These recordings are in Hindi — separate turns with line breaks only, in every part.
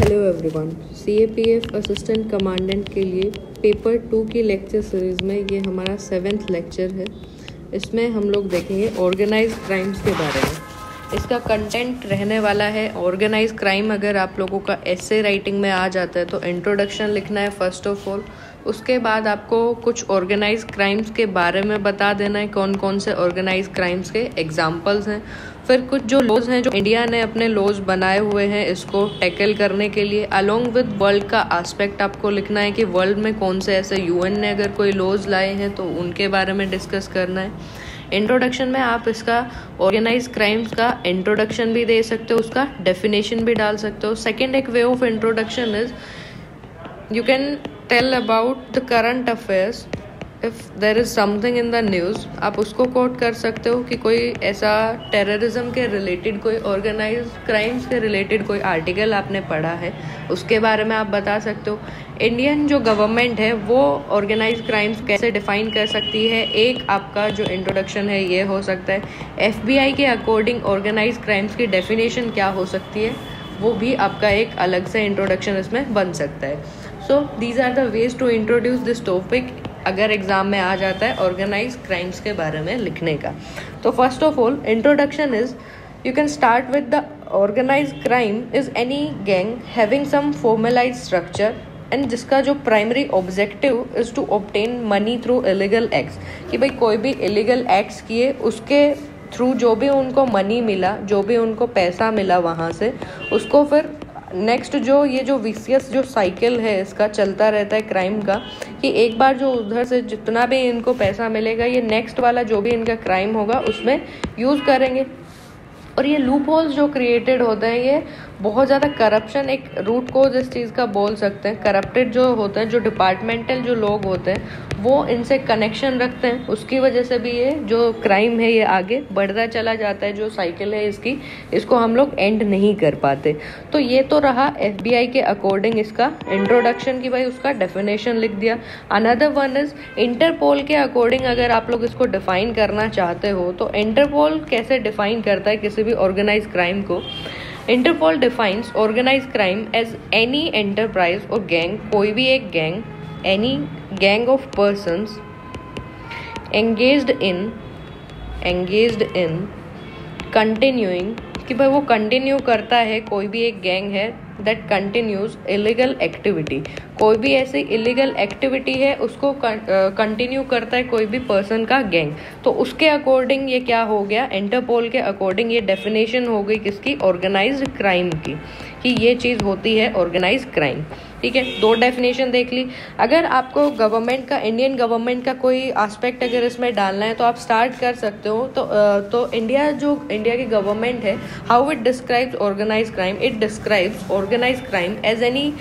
Hello everyone, CAPF assistant commandant के लिए पेपर 2 की लेक्चर सीरीज़ में ये हमारा 7th लेक्चर है। इसमें हम लोग देखेंगे ऑर्गेनाइज्ड क्राइम्स के बारे में। इसका कंटेंट रहने वाला है ऑर्गेनाइज्ड क्राइम। अगर आप लोगों का एसे राइटिंग में आ जाता है तो इंट्रोडक्शन लिखना है फर्स्ट ऑफ ऑल। उसके बाद आपको कुछ ऑर्गेनाइज्ड क्राइम्स के बारे में बता देना है, कौन कौन से ऑर्गेनाइज्ड क्राइम्स के एग्जांपल्स हैं। फिर कुछ जो लॉज हैं, जो इंडिया ने अपने लॉज बनाए हुए हैं इसको टैकल करने के लिए, अलोंग विद वर्ल्ड का एस्पेक्ट आपको लिखना है कि वर्ल्ड में कौन से ऐसे UN ने अगर कोई लॉज लाए हैं तो उनके बारे में डिस्कस करना है। इंट्रोडक्शन में आप इसका ऑर्गेनाइज्ड क्राइम्स का इंट्रोडक्शन भी दे सकते हो, उसका डेफिनेशन भी डाल सकते हो। सेकेंड एक way of introduction is you can tell about the current affairs if there is something in the news। आप उसको कोट कर सकते हो कि कोई ऐसा टेररिज्म के रिलेटेड, कोई ऑर्गेनाइज्ड क्राइम्स के रिलेटेड कोई आर्टिकल आपने पढ़ा है, उसके बारे में आप बता सकते हो। इंडियन जो गवर्नमेंट है वो ऑर्गेनाइज्ड क्राइम्स कैसे डिफाइन कर सकती है, एक आपका जो इंट्रोडक्शन है ये हो सकता है। FBI के अकॉर्डिंग ऑर्गेनाइज्ड क्राइम्स की डेफिनेशन क्या हो सकती है, वो भी आपका एक अलग से इंट्रोडक्शन इसमें बन सकता है। So these are the ways to introduce this topic अगर एग्जाम में आ जाता है ऑर्गेनाइज्ड क्राइम्स के बारे में लिखने का। तो first of all introduction is you can start with the organised crime is any gang having some formalised structure and जिसका जो primary objective is to obtain money through illegal acts, कि भाई कोई भी इलीगल एक्ट्स किए उसके थ्रू जो भी उनको मनी मिला, जो भी उनको पैसा मिला वहाँ से, उसको फिर नेक्स्ट जो ये जो विशियस जो साइकिल है इसका चलता रहता है क्राइम का, कि एक बार जो उधर से जितना भी इनको पैसा मिलेगा ये नेक्स्ट वाला जो भी इनका क्राइम होगा उसमें यूज़ करेंगे। और ये लूप होल्स जो क्रिएटेड होते हैं, ये बहुत ज़्यादा करप्शन एक रूट कोज इस चीज़ का बोल सकते हैं। करप्टेड जो होते हैं, जो डिपार्टमेंटल जो लोग होते हैं वो इनसे कनेक्शन रखते हैं, उसकी वजह से भी ये जो क्राइम है ये आगे बढ़ता चला जाता है। जो साइकिल है इसकी, इसको हम लोग एंड नहीं कर पाते। तो ये तो रहा FBI के अकॉर्डिंग इसका इंट्रोडक्शन की, भाई उसका डेफिनेशन लिख दिया। अनदर वन इज इंटरपोल के अकॉर्डिंग अगर आप लोग इसको डिफाइन करना चाहते हो तो इंटरपोल कैसे डिफाइन करता है किसी भी ऑर्गेनाइज्ड क्राइम को। Interpol defines organised crime as any enterprise और गैंग, कोई भी एक गैंग, any gang of persons engaged in continuing, कि भाई वो कंटिन्यू करता है, कोई भी एक गैंग है दैट कंटिन्यूज इलीगल एक्टिविटी, कोई भी ऐसी इलीगल एक्टिविटी है उसको कंटिन्यू करता है कोई भी पर्सन का गैंग। तो उसके अकॉर्डिंग ये क्या हो गया, इंटरपोल के अकॉर्डिंग ये डेफिनेशन हो गई किसकी, ऑर्गेनाइज्ड क्राइम की, कि ये चीज़ होती है ऑर्गेनाइज्ड क्राइम। ठीक है, दो डेफिनेशन देख ली। अगर आपको गवर्नमेंट का, इंडियन गवर्नमेंट का कोई एस्पेक्ट अगर इसमें डालना है तो आप स्टार्ट कर सकते हो। तो इंडिया की गवर्नमेंट है, how it describes organised crime, it describes organised crime as any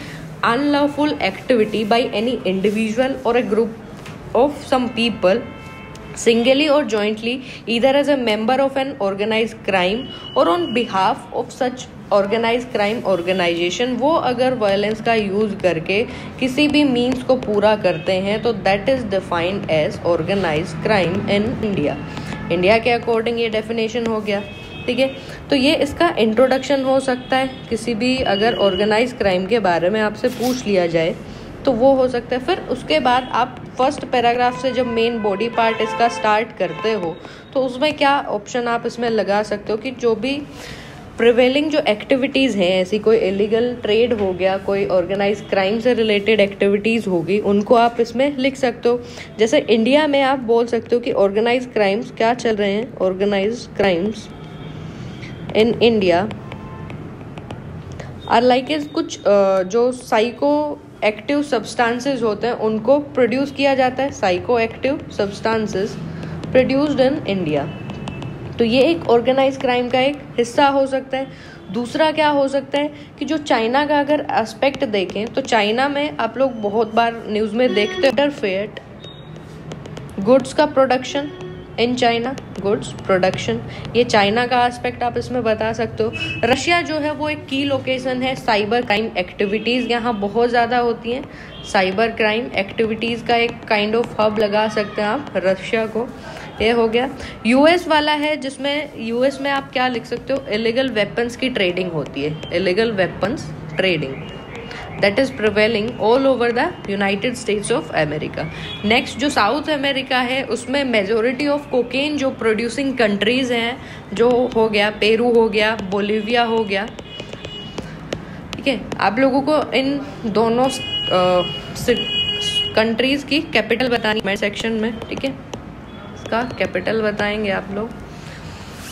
unlawful activity by any individual or a group of some people singly or jointly either as a member of an organized crime or on behalf of such organized crime organization। वो अगर वायलेंस का यूज करके किसी भी मीन्स को पूरा करते हैं तो that is defined as organised crime in India. India के अकॉर्डिंग ये डेफिनेशन हो गया। ठीक है, तो ये इसका इंट्रोडक्शन हो सकता है। किसी भी अगर ऑर्गेनाइज क्राइम के बारे में आपसे पूछ लिया जाए तो वो हो सकता है। फिर उसके बाद आप फर्स्ट पैराग्राफ से जब मेन बॉडी पार्ट इसका स्टार्ट करते हो तो उसमें क्या ऑप्शन आप इसमें लगा सकते हो कि जो भी प्रिवेलिंग जो एक्टिविटीज़ हैं, ऐसी कोई इलीगल ट्रेड हो गया, कोई ऑर्गेनाइज क्राइम से रिलेटेड एक्टिविटीज़ होगी, उनको आप इसमें लिख सकते हो। जैसे इंडिया में आप बोल सकते हो कि ऑर्गेनाइज क्राइम्स क्या चल रहे हैं, organise crimes in India are like is कुछ जो साइको एक्टिव सब्सटेंसेस होते हैं उनको प्रोड्यूस किया जाता है, psycho active substances produced in India. तो ये एक ऑर्गेनाइज क्राइम का एक हिस्सा हो सकता है। दूसरा क्या हो सकता है कि जो चाइना का अगर एस्पेक्ट देखें तो चाइना में आप लोग बहुत बार न्यूज़ में देखते हो इंटरफेयर गुड्स का production in China, goods production, ये चाइना का एस्पेक्ट आप इसमें बता सकते हो। रशिया जो है वो एक की लोकेशन है, साइबर क्राइम एक्टिविटीज़ यहाँ बहुत ज़्यादा होती हैं। साइबर क्राइम एक्टिविटीज़ का एक काइंड ऑफ हब लगा सकते हैं आप रशिया को। ये हो गया। US वाला है जिसमें US में आप क्या लिख सकते हो, इलीगल वेपन्स की ट्रेडिंग होती है, illegal weapons trading that is prevailing all over the United States of America. Next जो साउथ अमेरिका है उसमें मेजोरिटी ऑफ कोकेन जो प्रोड्यूसिंग कंट्रीज हैं, जो हो गया पेरू हो गया, बोलिविया हो गया, ठीक है। आप लोगों को इन दोनों कंट्रीज की कैपिटल बतानी है सेक्शन में, ठीक है, इसका कैपिटल बताएंगे आप लोग।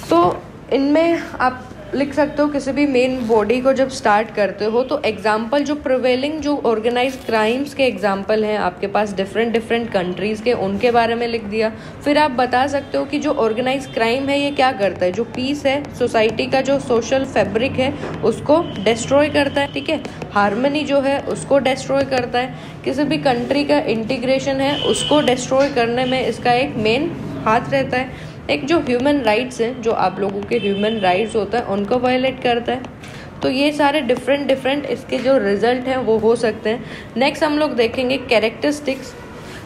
तो इनमें आप लिख सकते हो किसी भी मेन बॉडी को जब स्टार्ट करते हो तो एग्जाम्पल जो प्रिवेलिंग जो ऑर्गेनाइज क्राइम्स के एग्जाम्पल हैं आपके पास डिफरेंट कंट्रीज़ के, उनके बारे में लिख दिया। फिर आप बता सकते हो कि जो ऑर्गेनाइज क्राइम है ये क्या करता है, जो पीस है, सोसाइटी का जो सोशल फैब्रिक है उसको डिस्ट्रॉय करता है, ठीक है, हार्मनी जो है उसको डिस्ट्रॉय करता है, किसी भी कंट्री का इंटीग्रेशन है उसको डिस्ट्रॉय करने में इसका एक मेन हाथ रहता है। एक जो ह्यूमन राइट्स हैं, जो आप लोगों के ह्यूमन राइट्स होता है उनको वायलेट करता है। तो ये सारे डिफरेंट इसके जो रिजल्ट हैं वो हो सकते हैं। नेक्स्ट हम लोग देखेंगे कैरेक्टरिस्टिक्स,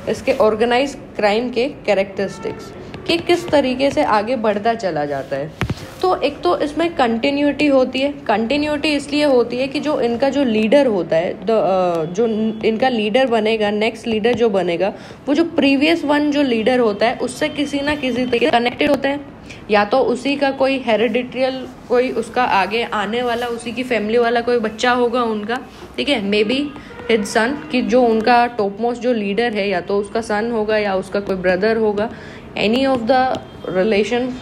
इसके ऑर्गेनाइज क्राइम के कैरेक्टरिस्टिक्स कि किस तरीके से आगे बढ़ता चला जाता है। तो एक तो इसमें कंटिन्यूटी होती है। कंटिन्यूटी इसलिए होती है कि जो इनका जो लीडर होता है, जो इनका लीडर बनेगा, नेक्स्ट लीडर जो बनेगा, वो जो प्रीवियस वन जो लीडर होता है उससे किसी ना किसी तरीके कनेक्टेड होते हैं, या तो उसी का कोई हेरिडिट्रियल कोई उसका आगे आने वाला उसी की फैमिली वाला कोई बच्चा होगा उनका, ठीक है, मे बी हिज सन, कि जो उनका टॉप मोस्ट जो लीडर है या तो उसका सन होगा या उसका कोई ब्रदर होगा, एनी ऑफ द रिलेशन,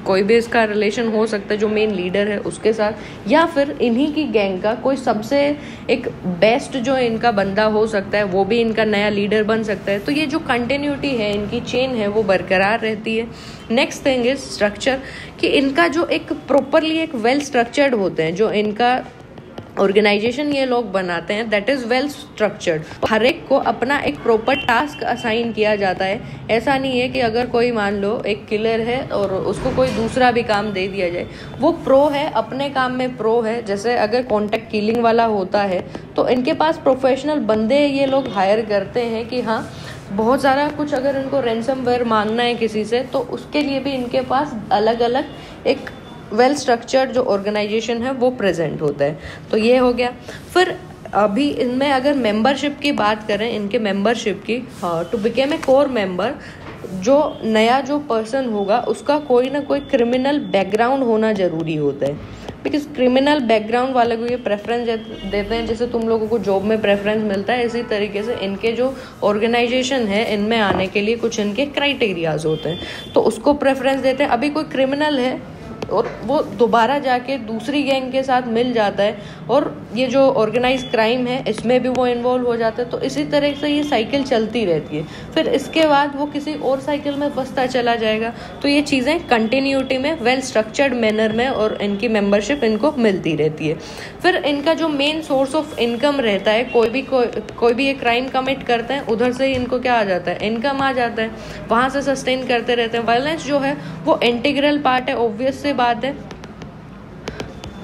कोई भी इसका रिलेशन हो सकता है जो मेन लीडर है उसके साथ, या फिर इन्हीं की गैंग का कोई सबसे एक बेस्ट जो इनका बंदा हो सकता है वो भी इनका नया लीडर बन सकता है। तो ये जो कंटिन्यूटी है, इनकी चेन है, वो बरकरार रहती है। नेक्स्ट थिंग इज स्ट्रक्चर, कि इनका जो एक प्रॉपरली एक वेल स्ट्रक्चर्ड होते हैं, जो इनका ऑर्गेनाइजेशन ये लोग बनाते हैं दैट इज़ वेल स्ट्रक्चर्ड। हर एक को अपना एक प्रॉपर टास्क असाइन किया जाता है। ऐसा नहीं है कि अगर कोई मान लो एक किलर है और उसको कोई दूसरा भी काम दे दिया जाए, वो प्रो है, अपने काम में प्रो है। जैसे अगर कॉन्टैक्ट किलिंग वाला होता है तो इनके पास प्रोफेशनल बंदे ये लोग हायर करते हैं कि हाँ बहुत सारा कुछ अगर इनको रैंसमवेयर मांगना है किसी से तो उसके लिए भी इनके पास अलग अलग एक वेल स्ट्रक्चर्ड जो ऑर्गेनाइजेशन है वो प्रेजेंट होता है। तो ये हो गया। फिर अभी इनमें अगर मेंबरशिप की बात करें, इनके मेंबरशिप की, to became a core member, जो नया जो पर्सन होगा उसका कोई ना कोई क्रिमिनल बैकग्राउंड होना ज़रूरी होता है, बिकॉज क्रिमिनल बैकग्राउंड वाले को ये प्रेफरेंस देते हैं। जैसे तुम लोगों को जॉब में प्रेफरेंस मिलता है, इसी तरीके से इनके जो ऑर्गेनाइजेशन है इनमें आने के लिए कुछ इनके क्राइटेरियाज होते हैं, तो उसको प्रेफरेंस देते हैं। अभी कोई क्रिमिनल है और वो दोबारा जाके दूसरी गैंग के साथ मिल जाता है और ये जो ऑर्गेनाइज क्राइम है इसमें भी वो इन्वॉल्व हो जाता है, तो इसी तरह से ये साइकिल चलती रहती है। फिर इसके बाद वो किसी और साइकिल में फंसता चला जाएगा। तो ये चीज़ें कंटिन्यूटी में वेल स्ट्रक्चर्ड मैनर में और इनकी मेंबरशिप इनको मिलती रहती है। फिर इनका जो मेन सोर्स ऑफ इनकम रहता है, कोई भी ये क्राइम कमिट करते हैं उधर से ही इनको क्या आ जाता है, इनकम आ जाता है, वहाँ से सस्टेन करते रहते हैं। वायलेंस जो है वो इंटीग्रल पार्ट है, ऑब्वियस से बात है,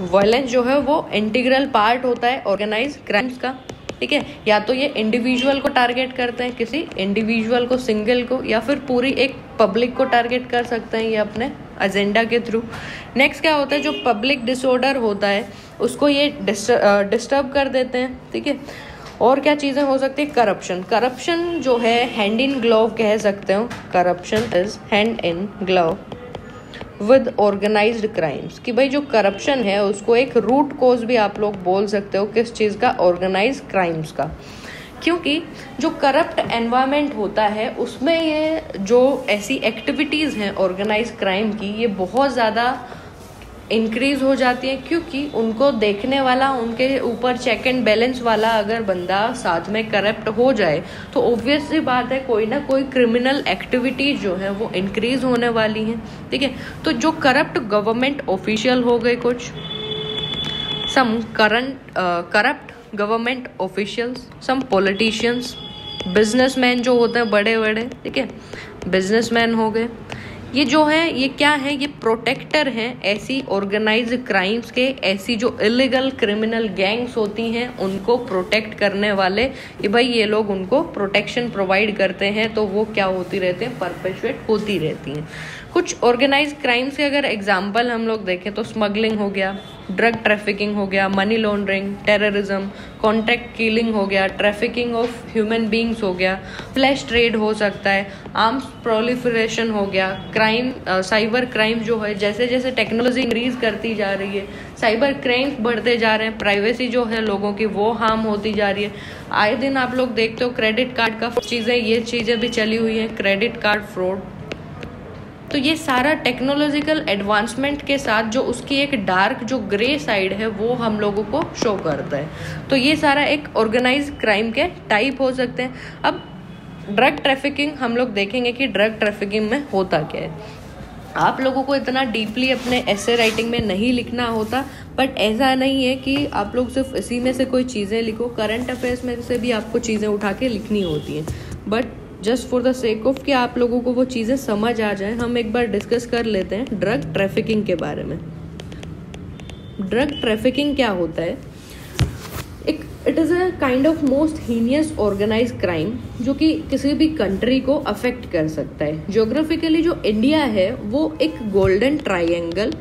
वायलेंस जो है वो इंटीग्रल पार्ट होता है ऑर्गेनाइज क्राइम्स का, ठीक है। या तो ये इंडिविजुअल को टारगेट करते हैं, किसी इंडिविजुअल को, सिंगल को, या फिर पूरी एक पब्लिक को टारगेट कर सकते हैं ये अपने एजेंडा के थ्रू। नेक्स्ट क्या होता है, जो पब्लिक डिसऑर्डर होता है उसको ये डिस्टर्ब कर देते हैं, ठीक है। और क्या चीज़ें हो सकती है, करप्शन जो है हैंड इन ग्लोव कह सकते हो, corruption is hand in glove with organised crimes, कि भाई जो करप्शन है उसको एक रूट कोज भी आप लोग बोल सकते हो, किस चीज़ का, ऑर्गेनाइज क्राइम्स का। क्योंकि जो करप्ट एनवायरनमेंट होता है उसमें ये जो ऐसी एक्टिविटीज़ हैं ऑर्गेनाइज क्राइम की ये बहुत ज़्यादा इंक्रीज हो जाती है, क्योंकि उनको देखने वाला, उनके ऊपर चेक एंड बैलेंस वाला अगर बंदा साथ में करप्ट हो जाए तो ऑब्वियस सी बात है कोई ना कोई क्रिमिनल एक्टिविटीज जो है वो इंक्रीज होने वाली हैं, ठीक है। तो जो करप्ट गवर्नमेंट ऑफिशियल हो गए कुछ, some corrupt government officials, some politicians, businessman जो होते हैं बड़े बड़े, ठीक है, बिजनेसमैन हो गए, ये जो है ये क्या है, ये प्रोटेक्टर हैं ऐसी ऑर्गेनाइज क्राइम्स के, ऐसी जो इलीगल क्रिमिनल गैंग्स होती हैं उनको प्रोटेक्ट करने वाले, कि भाई ये लोग उनको प्रोटेक्शन प्रोवाइड करते हैं तो वो क्या होती रहते हैं, परपेचुएट होती रहती हैं। कुछ ऑर्गेनाइज क्राइम्स के अगर एग्जांपल हम लोग देखें तो स्मगलिंग हो गया, ड्रग ट्रैफिकिंग हो गया, money laundering, terrorism, contract killing हो गया, ट्रैफिकिंग ऑफ ह्यूमन बींग्स हो गया, फ्लैश ट्रेड हो सकता है, आर्म्स प्रोलिफरेशन हो गया, क्राइम, साइबर क्राइम जो है, जैसे जैसे टेक्नोलॉजी इंक्रीज करती जा रही है साइबर क्राइम्स बढ़ते जा रहे हैं, प्राइवेसी जो है लोगों की वो हार्म होती जा रही है। आए दिन आप लोग देखते हो क्रेडिट कार्ड का चीज़ें, ये चीज़ें भी चली हुई हैं, क्रेडिट कार्ड फ्रॉड। तो ये सारा टेक्नोलॉजिकल एडवांसमेंट के साथ जो उसकी एक डार्क जो ग्रे साइड है वो हम लोगों को शो करता है। तो ये सारा एक ऑर्गेनाइज क्राइम के टाइप हो सकते हैं। अब ड्रग ट्रैफिकिंग हम लोग देखेंगे कि ड्रग ट्रैफिकिंग में होता क्या है। आप लोगों को इतना डीपली अपने एसे राइटिंग में नहीं लिखना होता, बट ऐसा नहीं है कि आप लोग सिर्फ इसी में से कोई चीज़ें लिखो, करंट अफेयर्स में से भी आपको चीज़ें उठा के लिखनी होती हैं। But just for the sake of कि आप लोगों को वो चीज़ें समझ आ जाए, हम एक बार डिस्कस कर लेते हैं ड्रग ट्रैफिकिंग के बारे में। ड्रग ट्रैफिकिंग क्या होता है? It is a kind of most heinous organise crime जो कि किसी भी कंट्री को अफेक्ट कर सकता है। ज्योग्राफिकली जो इंडिया है वो एक गोल्डन ट्राइंगल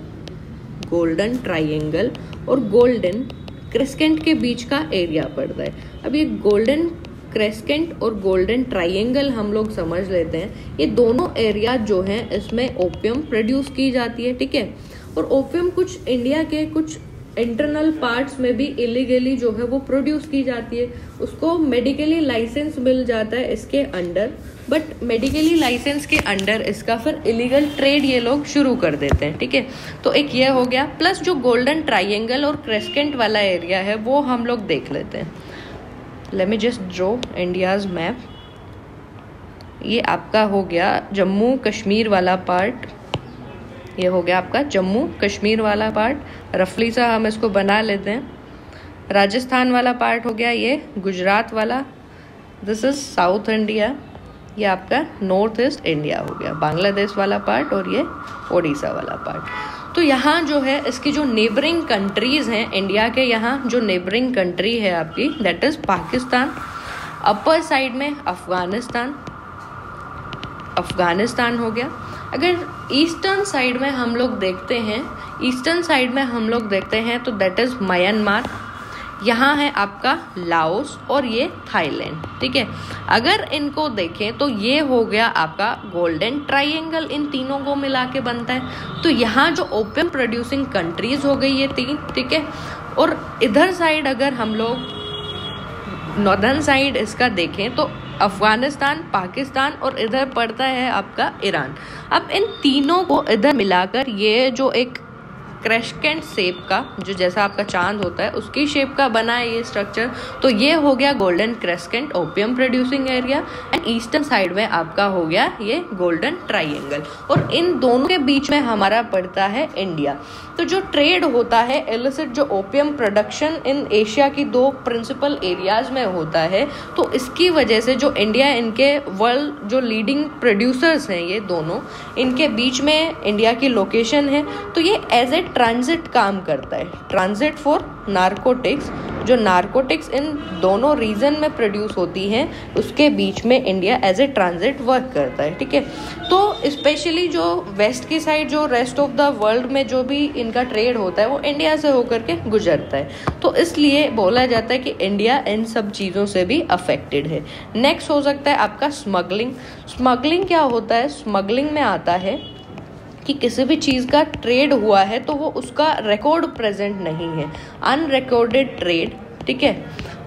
और गोल्डन क्रेस्केंट के बीच का एरिया पड़ता है। अब ये गोल्डन क्रेस्केंट और गोल्डन ट्राइंगल हम लोग समझ लेते हैं, ये दोनों एरिया जो हैं इसमें ओपियम प्रोड्यूस की जाती है, ठीक है। और ओपियम कुछ इंडिया के कुछ इंटरनल पार्ट्स में भी इलीगली जो है वो प्रोड्यूस की जाती है। उसको मेडिकली लाइसेंस मिल जाता है इसके अंडर, बट मेडिकली लाइसेंस के अंडर इसका फिर इलीगल ट्रेड ये लोग शुरू कर देते हैं, ठीक है। तो एक ये हो गया, प्लस जो गोल्डन ट्राइंगल और क्रेस्केंट वाला एरिया है वो हम लोग देख लेते हैं। Let me just draw India's map. ये आपका हो गया जम्मू कश्मीर वाला पार्ट, ये हो गया आपका जम्मू कश्मीर वाला पार्ट, रफली सा हम इसको बना लेते हैं। राजस्थान वाला पार्ट हो गया ये गुजरात वाला, दिस इज साउथ इंडिया, ये आपका नॉर्थ ईस्ट इंडिया हो गया, बांग्लादेश वाला पार्ट, और ये ओडिशा वाला पार्ट। तो यहाँ जो है इसकी जो नेबरिंग कंट्रीज हैं इंडिया के, यहाँ जो नेबरिंग कंट्री है आपकी that is Pakistan, upper side में अफगानिस्तान हो गया। अगर ईस्टर्न साइड में हम लोग देखते हैं तो दैट इज म्यांमार, यहाँ है आपका लाओस और ये थाईलैंड, ठीक है। अगर इनको देखें तो ये हो गया आपका गोल्डन ट्राइंगल, इन तीनों को मिला के बनता है। तो यहाँ जो ओपियम प्रोड्यूसिंग कंट्रीज हो गई ये 3, ठीक है। और इधर साइड अगर हम लोग नॉर्दर्न साइड इसका देखें तो अफगानिस्तान, पाकिस्तान और इधर पड़ता है आपका ईरान। अब इन तीनों को इधर मिलाकर ये जो एक क्रेस्केंट शेप का, जो जैसा आपका चांद होता है उसकी शेप का बना है ये स्ट्रक्चर, तो ये हो गया golden crescent opium producing area. And eastern side में आपका हो गया ये गोल्डन ट्राइंगल, और इन दोनों के बीच में हमारा पड़ता है इंडिया। तो जो ट्रेड होता है इलिसिट जो ओपियम प्रोडक्शन इन एशिया की 2 प्रिंसिपल एरियाज में होता है, तो इसकी वजह से जो इंडिया, इनके वर्ल्ड जो लीडिंग प्रोड्यूसर्स हैं ये दोनों, इनके बीच में इंडिया की लोकेशन है। तो ये एज ए ट्रांजिट काम करता है, ट्रांजिट फॉर नारकोटिक्स। जो नारकोटिक्स इन दोनों रीजन में प्रोड्यूस होती हैं उसके बीच में India as a transit work करता है, ठीक है। तो स्पेशली जो वेस्ट की साइड, जो रेस्ट ऑफ द वर्ल्ड में जो भी इनका ट्रेड होता है वो इंडिया से होकर के गुजरता है। तो इसलिए बोला जाता है कि इंडिया इन सब चीज़ों से भी अफेक्टेड है। नेक्स्ट हो सकता है आपका स्मगलिंग। स्मगलिंग क्या होता है? स्मगलिंग में आता है कि किसी भी चीज़ का ट्रेड हुआ है तो वो उसका रिकॉर्ड प्रेजेंट नहीं है, अनरिकॉर्डेड ट्रेड, ठीक है।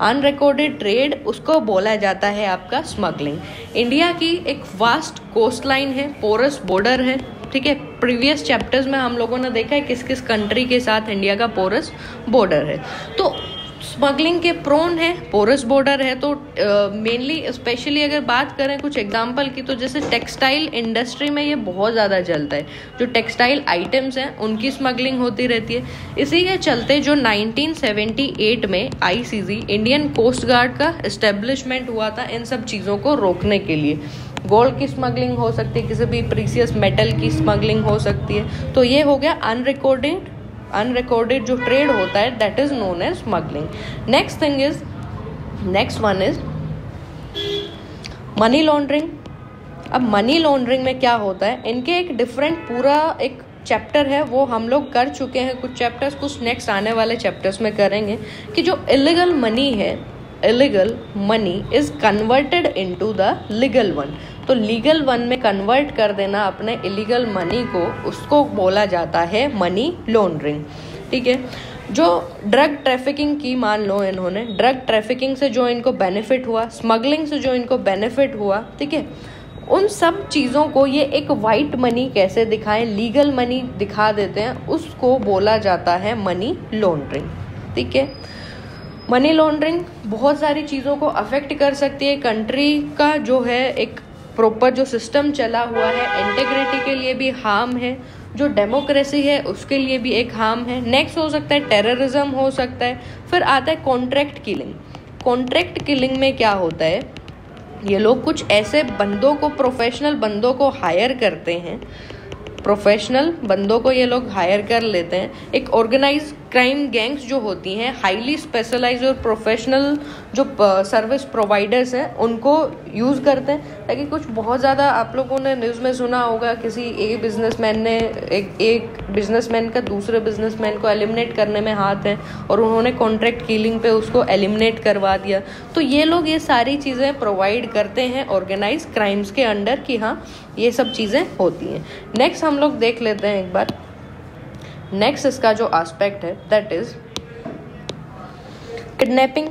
अनरिकॉर्डेड ट्रेड उसको बोला जाता है आपका स्मगलिंग। इंडिया की एक वास्ट कोस्ट लाइन है, पोरस बॉर्डर है, ठीक है। प्रीवियस चैप्टर्स में हम लोगों ने देखा है किस किस कंट्री के साथ इंडिया का पोरस बॉर्डर है। तो स्मगलिंग के प्रोन है, पोरस बॉर्डर है। तो मेनली स्पेशली अगर बात करें कुछ एग्जांपल की, तो जैसे टेक्सटाइल इंडस्ट्री में ये बहुत ज़्यादा चलता है। जो टेक्सटाइल आइटम्स हैं उनकी स्मगलिंग होती रहती है। इसी के चलते जो 1978 में ICG इंडियन कोस्ट गार्ड का इस्टेब्लिशमेंट हुआ था इन सब चीज़ों को रोकने के लिए। गोल्ड की स्मगलिंग हो सकती है, किसी भी प्रीसियस मेटल की स्मगलिंग हो सकती है। तो ये हो गया अनरिकॉर्डेड जो ट्रेड होता है that is known as smuggling. Next one is money laundering. अब मनी लॉन्ड्रिंग में क्या होता है, इनके एक डिफरेंट पूरा एक चैप्टर है, वो हम लोग कर चुके हैं कुछ चैप्टर्स, कुछ नेक्स्ट आने वाले चैप्टर्स में करेंगे कि जो इलीगल मनी है, illegal money is converted into the legal one. तो लीगल वन में कन्वर्ट कर देना अपने इलीगल मनी को, उसको बोला जाता है मनी लॉन्ड्रिंग। ठीक है, जो ड्रग ट्रैफिकिंग की, मान लो इन्होंने ड्रग ट्रैफिकिंग से जो इनको बेनिफिट हुआ, स्मगलिंग से जो इनको बेनिफिट हुआ, ठीक है, उन सब चीज़ों को ये एक वाइट मनी कैसे दिखाएं, लीगल मनी दिखा देते हैं, उसको बोला जाता है मनी लॉन्ड्रिंग। ठीक है, मनी लॉन्ड्रिंग बहुत सारी चीज़ों को अफेक्ट कर सकती है। कंट्री का जो है एक प्रॉपर जो सिस्टम चला हुआ है, इंटीग्रिटी के लिए भी हार्म है, जो डेमोक्रेसी है उसके लिए भी एक हार्म है। नेक्स्ट हो सकता है टेररिज्म हो सकता है। फिर आता है कॉन्ट्रैक्ट किलिंग। कॉन्ट्रैक्ट किलिंग में क्या होता है, ये लोग कुछ ऐसे बंदों को, प्रोफेशनल बंदों को हायर करते हैं, प्रोफेशनल बंदों को ये लोग हायर कर लेते हैं। एक ऑर्गेनाइज क्राइम गैंग्स जो होती हैं, हाईली स्पेशलाइज्ड और प्रोफेशनल जो सर्विस प्रोवाइडर्स हैं, उनको यूज़ करते हैं, ताकि कुछ बहुत ज़्यादा, आप लोगों ने न्यूज़ में सुना होगा किसी एक बिजनेसमैन ने, एक बिजनेसमैन का दूसरे बिजनेसमैन को एलिमिनेट करने में हाथ है और उन्होंने कॉन्ट्रैक्ट किलिंग पे उसको एलिमिनेट करवा दिया। तो ये लोग ये सारी चीज़ें प्रोवाइड करते हैं ऑर्गेनाइज क्राइम्स के अंडर कि हाँ ये सब चीज़ें होती हैं। नेक्स्ट हम लोग देख लेते हैं एक बार, नेक्स्ट इसका जो एस्पेक्ट है दैट इज किडनैपिंग।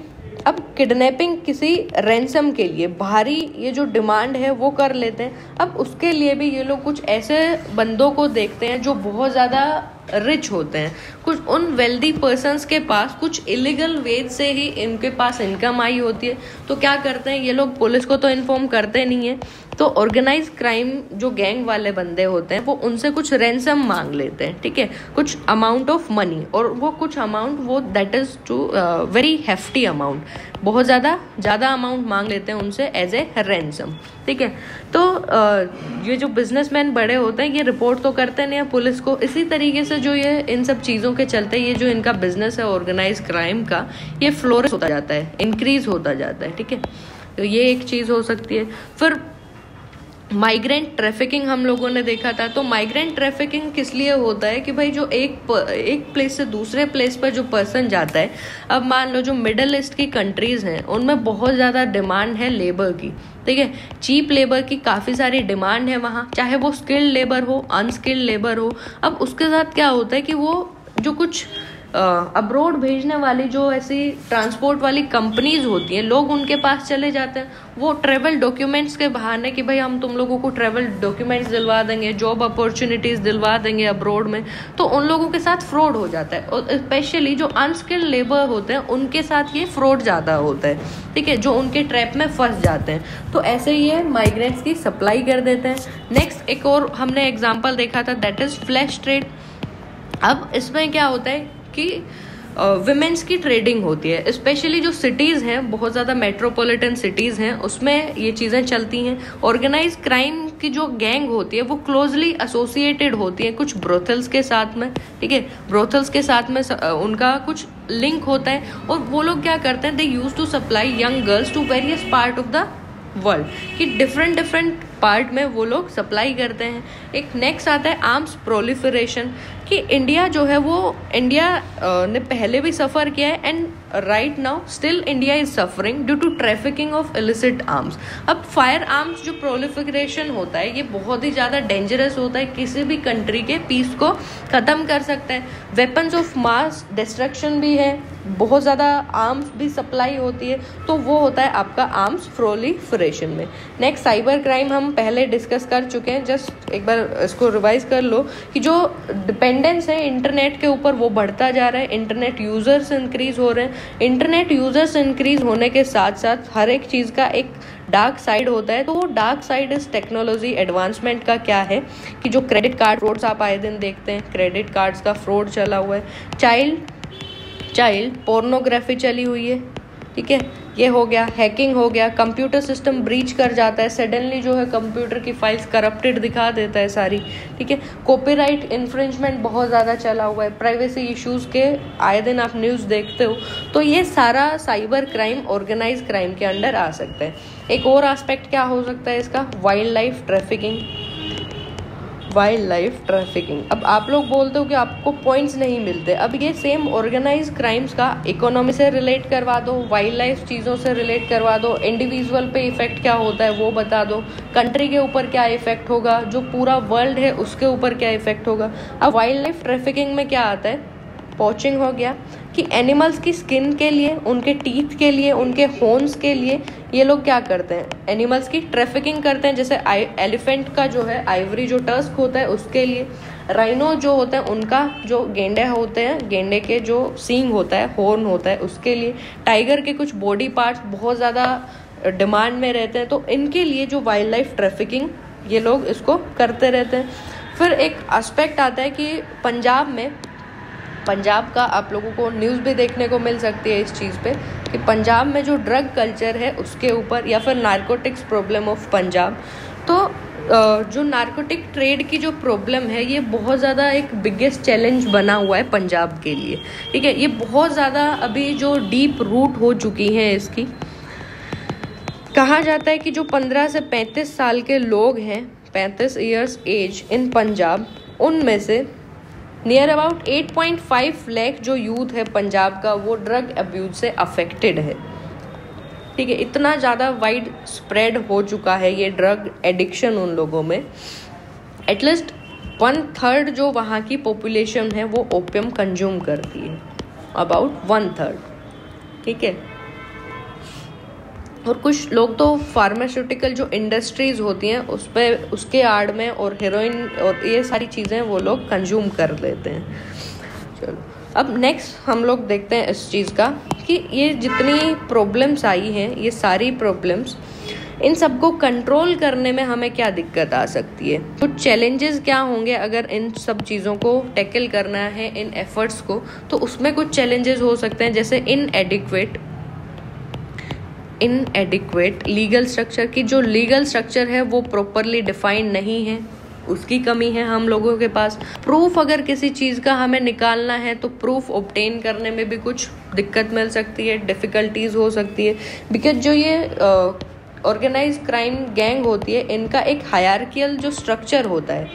अब किडनैपिंग किसी रैंसम के लिए भारी ये जो डिमांड है वो कर लेते हैं। अब उसके लिए भी ये लोग कुछ ऐसे बंदों को देखते हैं जो बहुत ज़्यादा रिच होते हैं, कुछ उन वेल्दी पर्सन्स के पास कुछ इलीगल वेज से ही इनके पास इनकम आई होती है। तो क्या करते हैं ये लोग, पुलिस को तो इन्फॉर्म करते नहीं है, तो ऑर्गेनाइज क्राइम जो गैंग वाले बंदे होते हैं वो उनसे कुछ रैंसम मांग लेते हैं। ठीक है, कुछ अमाउंट ऑफ मनी, और वो कुछ अमाउंट वो that is too very hefty amount, बहुत ज़्यादा अमाउंट मांग लेते हैं उनसे एज ए रैंसम। ठीक है, तो ये जो बिजनेसमैन बड़े होते हैं ये रिपोर्ट तो करते नहीं है पुलिस को। इसी तरीके से जो ये इन सब चीज़ों के चलते ये जो इनका बिजनेस है ऑर्गेनाइज क्राइम का, ये फ्लोरिश होता जाता है, इंक्रीज होता जाता है। ठीक है, तो ये एक चीज़ हो सकती है। फिर माइग्रेंट ट्रैफिकिंग हम लोगों ने देखा था। तो माइग्रेंट ट्रैफिकिंग किस लिए होता है कि भाई जो एक प्लेस से दूसरे प्लेस पर जो पर्सन जाता है, अब मान लो जो मिडल ईस्ट की कंट्रीज हैं उनमें बहुत ज़्यादा डिमांड है लेबर की। ठीक है, चीप लेबर की काफ़ी सारी डिमांड है वहाँ, चाहे वो स्किल्ड लेबर हो, अनस्किल्ड लेबर हो। अब उसके साथ क्या होता है कि वो जो कुछ अब्रॉड भेजने वाली जो ऐसी ट्रांसपोर्ट वाली कंपनीज होती हैं, लोग उनके पास चले जाते हैं, वो ट्रेवल डॉक्यूमेंट्स के बहाने कि भाई हम तुम लोगों को ट्रेवल डॉक्यूमेंट्स दिलवा देंगे, जॉब अपॉर्चुनिटीज दिलवा देंगे अब्रॉड में, तो उन लोगों के साथ फ्रॉड हो जाता है। और स्पेशली जो अनस्किल्ड लेबर होते हैं उनके साथ ये फ्रॉड ज़्यादा होता है। ठीक है, जो उनके ट्रैप में फंस जाते हैं, तो ऐसे ही ये माइग्रेंट्स की सप्लाई कर देते हैं। नेक्स्ट एक और हमने एग्जाम्पल देखा था दैट इज फ्लैश ट्रेड। अब इसमें क्या होता है कि विमेंस की ट्रेडिंग होती है, स्पेशली जो सिटीज़ हैं, बहुत ज़्यादा मेट्रोपॉलिटन सिटीज़ हैं, उसमें ये चीज़ें चलती हैं। ऑर्गेनाइज क्राइम की जो गैंग होती है वो क्लोजली एसोसिएटेड होती है कुछ ब्रोथल्स के साथ में। ठीक है, ब्रोथल्स के साथ में उनका कुछ लिंक होता है, और वो लोग क्या करते हैं, they use to supply young girls to various part of the world, कि डिफरेंट पार्ट में वो लोग सप्लाई करते हैं। एक नेक्स्ट आता है आर्म्स प्रोलिफरेशन, कि इंडिया जो है वो इंडिया ने पहले भी सफ़र किया है and right now still India is suffering due to trafficking of illicit arms. अब फायर आर्म्स जो प्रोलिफरेशन होता है ये बहुत ही ज़्यादा डेंजरस होता है, किसी भी कंट्री के पीस को ख़त्म कर सकता है। वेपन्स ऑफ मास डिस्ट्रक्शन भी है, बहुत ज़्यादा आर्म्स भी सप्लाई होती है, तो वो होता है आपका आर्म्स प्रोलिफरेशन में। नेक्स्ट साइबर क्राइम हम पहले डिस्कस कर चुके हैं, जस्ट एक बार इसको रिवाइज कर लो कि जो डिपेंडेंस है इंटरनेट के ऊपर वो बढ़ता जा रहा है, इंटरनेट यूजर्स इंक्रीज हो रहे हैं। इंटरनेट यूजर्स इंक्रीज होने के साथ साथ हर एक चीज़ का एक डार्क साइड होता है, तो वो डार्क साइड इस टेक्नोलॉजी एडवांसमेंट का क्या है कि जो क्रेडिट कार्ड फ्रॉड्स आप आए दिन देखते हैं, क्रेडिट कार्ड्स का फ्रॉड चला हुआ है, चाइल्ड पोर्नोग्राफी चली हुई है, ठीक है, ये हो गया। हैकिंग हो गया, कंप्यूटर सिस्टम ब्रीच कर जाता है, सडनली जो है कंप्यूटर की फाइल्स करप्टेड दिखा देता है सारी, ठीक है। कॉपीराइट इन्फ्रिंजमेंट बहुत ज़्यादा चला हुआ है, प्राइवेसी इश्यूज़ के आए दिन आप न्यूज़ देखते हो, तो ये सारा साइबर क्राइम, ऑर्गेनाइज क्राइम के अंडर आ सकता है। एक और एस्पेक्ट क्या हो सकता है इसका, wild life trafficking. Wild life trafficking, अब आप लोग बोलते हो कि आपको पॉइंट्स नहीं मिलते, अब ये सेम ऑर्गेनाइज क्राइम्स का इकोनॉमी से रिलेट करवा दो, वाइल्ड लाइफ चीज़ों से रिलेट करवा दो, इंडिविजुअल पे इफेक्ट क्या होता है वो बता दो, कंट्री के ऊपर क्या इफेक्ट होगा, जो पूरा वर्ल्ड है उसके ऊपर क्या इफेक्ट होगा। अब वाइल्ड लाइफ ट्रैफिकिंग में क्या आता है, पॉचिंग हो गया कि एनिमल्स की स्किन के लिए, उनके टीथ के लिए, उनके हॉर्न्स के लिए ये लोग क्या करते हैं, एनिमल्स की ट्रैफिकिंग करते हैं। जैसे एलिफेंट का जो है आइवरी जो टस्क होता है उसके लिए, राइनो जो होता है उनका जो गेंडे होते हैं, गेंडे के जो सींग होता है, हॉर्न होता है उसके लिए, टाइगर के कुछ बॉडी पार्ट्स बहुत ज़्यादा डिमांड में रहते हैं, तो इनके लिए जो वाइल्ड लाइफ ट्रैफिकिंग ये लोग इसको करते रहते हैं। फिर एक एस्पेक्ट आता है कि पंजाब का आप लोगों को न्यूज़ भी देखने को मिल सकती है इस चीज़ पे कि पंजाब में जो ड्रग कल्चर है उसके ऊपर, या फिर नारकोटिक्स प्रॉब्लम ऑफ पंजाब, तो जो नारकोटिक ट्रेड की जो प्रॉब्लम है ये बहुत ज़्यादा एक बिगेस्ट चैलेंज बना हुआ है पंजाब के लिए, ठीक है। ये बहुत ज़्यादा अभी जो डीप रूट हो चुकी है इसकी। कहा जाता है कि जो 15 से 35 साल के लोग हैं, 35 ईयर्स एज इन पंजाब, उनमें से नियर अबाउट 8.5 लाख जो यूथ है पंजाब का वो ड्रग अब्यूज से अफेक्टेड है, ठीक है। इतना ज़्यादा वाइड स्प्रेड हो चुका है ये ड्रग एडिक्शन उन लोगों में। एटलीस्ट 1/3 जो वहाँ की पॉपुलेशन है वो ओपियम कंज्यूम करती है, अबाउट 1/3, ठीक है। और कुछ लोग तो फार्मास्यूटिकल जो इंडस्ट्रीज होती हैं उस पर, उसके आड़ में, और हेरोइन और ये सारी चीज़ें वो लोग कंज्यूम कर लेते हैं। चलो अब नेक्स्ट हम लोग देखते हैं इस चीज़ का कि ये जितनी प्रॉब्लम्स आई हैं, ये सारी प्रॉब्लम्स, इन सबको कंट्रोल करने में हमें क्या दिक्कत आ सकती है, कुछ चैलेंजेस क्या होंगे अगर इन सब चीज़ों को टैकल करना है, इन एफर्ट्स को, तो उसमें कुछ चैलेंजेस हो सकते हैं। जैसे इनएडिक्वेट लीगल स्ट्रक्चर, की जो लीगल स्ट्रक्चर है वो प्रॉपरली डिफाइंड नहीं है, उसकी कमी है हम लोगों के पास। प्रूफ अगर किसी चीज़ का हमें निकालना है तो प्रूफ ऑब्टेन करने में भी कुछ दिक्कत मिल सकती है, डिफ़िकल्टीज हो सकती है, बिकॉज जो ये ऑर्गेनाइज क्राइम गैंग होती है इनका एक हायरार्कियल जो स्ट्रक्चर होता है,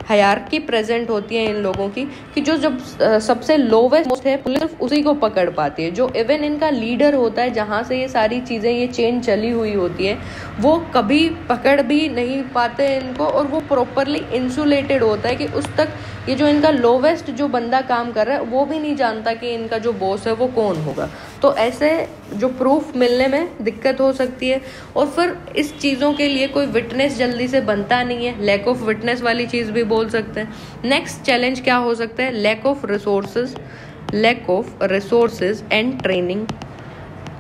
हायरार्की प्रेजेंट होती है इन लोगों की, कि जो जब सबसे लोवेस्ट है पुलिस उसी को पकड़ पाती है। जो इवन इनका लीडर होता है, जहाँ से ये सारी चीज़ें, ये चेन चली हुई होती है, वो कभी पकड़ भी नहीं पाते इनको, और वो प्रॉपरली इंसुलेटेड होता है कि उस तक ये जो इनका लोवेस्ट जो बंदा काम कर रहा है वो भी नहीं जानता कि इनका जो बॉस है वो कौन होगा। तो ऐसे जो प्रूफ मिलने में दिक्कत हो सकती है। और फिर इस चीज़ों के लिए कोई विटनेस जल्दी से बनता नहीं है, लैक ऑफ विटनेस वाली चीज़ भी बोल सकते हैं। नेक्स्ट चैलेंज क्या हो सकता है, lack of resources and training,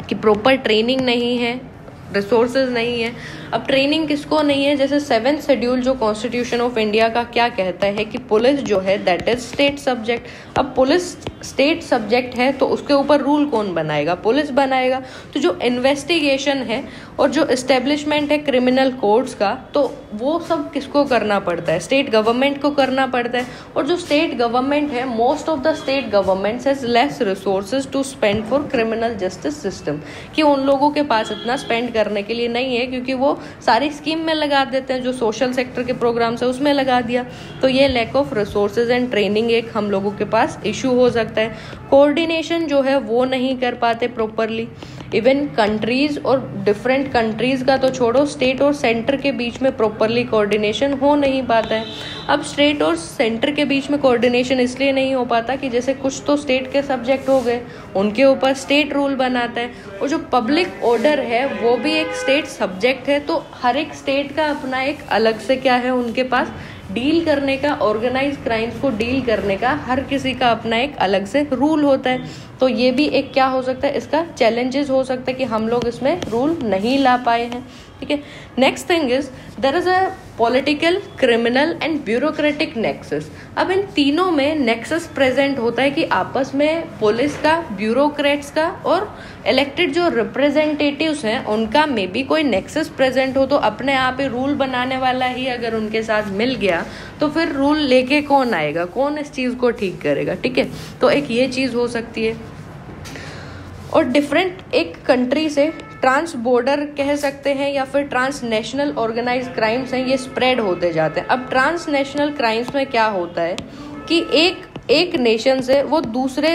कि प्रॉपर ट्रेनिंग नहीं है, रिसोर्सेज नहीं है। अब ट्रेनिंग किसको नहीं है, जैसे 7th शेड्यूल जो कॉन्स्टिट्यूशन ऑफ इंडिया का क्या कहता है कि पुलिस जो है दैट इज स्टेट सब्जेक्ट। अब पुलिस स्टेट सब्जेक्ट है तो उसके ऊपर रूल कौन बनाएगा, पुलिस बनाएगा। तो जो इन्वेस्टिगेशन है और जो इस्टेब्लिशमेंट है क्रिमिनल कोर्ट्स का, तो वो सब किसको करना पड़ता है, स्टेट गवर्नमेंट को करना पड़ता है। और जो स्टेट गवर्नमेंट है, most of the state governments has less resources to spend for criminal justice system, कि उन लोगों के पास इतना स्पेंड करने के लिए नहीं है, क्योंकि वो सारी स्कीम में लगा देते हैं, जो सोशल सेक्टर के प्रोग्राम्स है उसमें लगा दिया। तो ये lack of resources and training एक हम लोगों के पास इशू हो सकता है। कोऑर्डिनेशन जो है वो नहीं कर पाते प्रॉपरली, इवन कंट्रीज और डिफरेंट कंट्रीज का तो छोड़ो, स्टेट और सेंटर के बीच में प्रॉपरली कोऑर्डिनेशन हो नहीं पाता है। अब स्टेट और सेंटर के बीच में कोऑर्डिनेशन इसलिए नहीं हो पाता कि जैसे कुछ तो स्टेट के सब्जेक्ट हो गए, उनके ऊपर स्टेट रूल बनाता है, और जो पब्लिक ऑर्डर है वो भी एक स्टेट सब्जेक्ट है। तो हर एक स्टेट का अपना एक अलग से क्या है उनके पास डील करने का, ऑर्गेनाइज क्राइम्स को डील करने का हर किसी का अपना एक अलग से रूल होता है। तो ये भी एक क्या हो सकता है, इसका चैलेंजेस हो सकता है कि हम लोग इसमें रूल नहीं ला पाए हैं। ठीक है। Next thing is there is a political, criminal and bureaucratic nexus. अब इन तीनों में नेक्सस प्रेजेंट होता है कि आपस में पुलिस का, ब्यूरोक्रेट्स का और इलेक्टेड जो रिप्रेजेंटेटिव्स हैं उनका मे बी कोई नेक्सस प्रेजेंट हो। तो अपने आप ही रूल बनाने वाला ही अगर उनके साथ मिल गया तो फिर रूल लेके कौन आएगा, कौन इस चीज को ठीक करेगा, ठीक है। तो एक ये चीज हो सकती है। और डिफरेंट एक कंट्री से ट्रांस बॉर्डर कह सकते हैं या फिर ट्रांसनेशनल ऑर्गेनाइज क्राइम्स हैं, ये स्प्रेड होते जाते हैं। अब ट्रांसनेशनल क्राइम्स में क्या होता है कि एक नेशन से वो दूसरे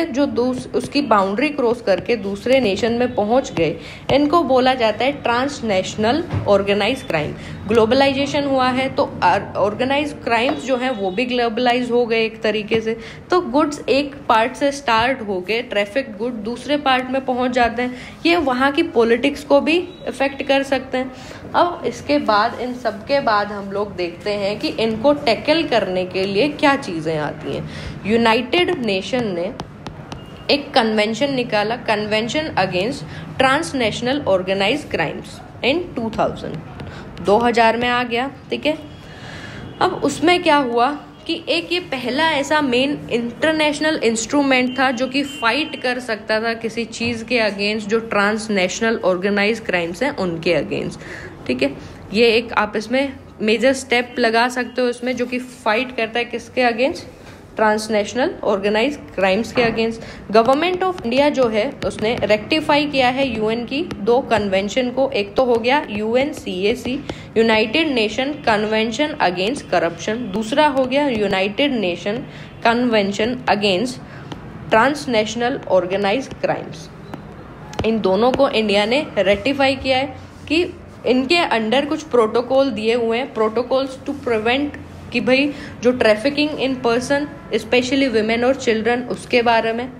उसकी बाउंड्री क्रॉस करके दूसरे नेशन में पहुंच गए, इनको बोला जाता है ट्रांसनेशनल ऑर्गेनाइज क्राइम। ग्लोबलाइजेशन हुआ है तो ऑर्गेनाइज क्राइम्स जो हैं वो भी ग्लोबलाइज हो गए एक तरीके से। तो गुड्स एक पार्ट से स्टार्ट होके ट्रैफिक गुड दूसरे पार्ट में पहुंच जाते हैं। ये वहाँ की पॉलिटिक्स को भी इफेक्ट कर सकते हैं। अब इसके बाद, इन सब के बाद हम लोग देखते हैं कि इनको टैकल करने के लिए क्या चीज़ें आती हैं। यूनाइटेड नेशन ने एक कन्वेंशन निकाला, convention against transnational organise crimes in 2000 में आ गया, ठीक है। अब उसमें क्या हुआ कि एक ये पहला ऐसा मेन इंटरनेशनल इंस्ट्रूमेंट था जो कि फाइट कर सकता था किसी चीज़ के अगेंस्ट जो ट्रांसनेशनल ऑर्गेनाइज क्राइम्स हैं उनके अगेंस्ट, ठीक है। ये एक आप इसमें मेजर स्टेप लगा सकते हो इसमें, जो कि फाइट करता है किसके अगेंस्ट, ट्रांसनेशनल ऑर्गेनाइज क्राइम्स के अगेंस्ट। गवर्नमेंट ऑफ इंडिया जो है उसने रेक्टिफाई किया है यूएन की 2 कन्वेंशन को। एक तो हो गया UNCAC, united nation convention against corruption, दूसरा हो गया united nation convention against transnational organise crimes. इन दोनों को इंडिया ने रेक्टिफाई किया है कि इनके अंडर कुछ प्रोटोकॉल दिए हुए हैं, प्रोटोकॉल्स टू प्रिवेंट कि भाई जो trafficking in person specially women और चिल्ड्रन उसके बारे में,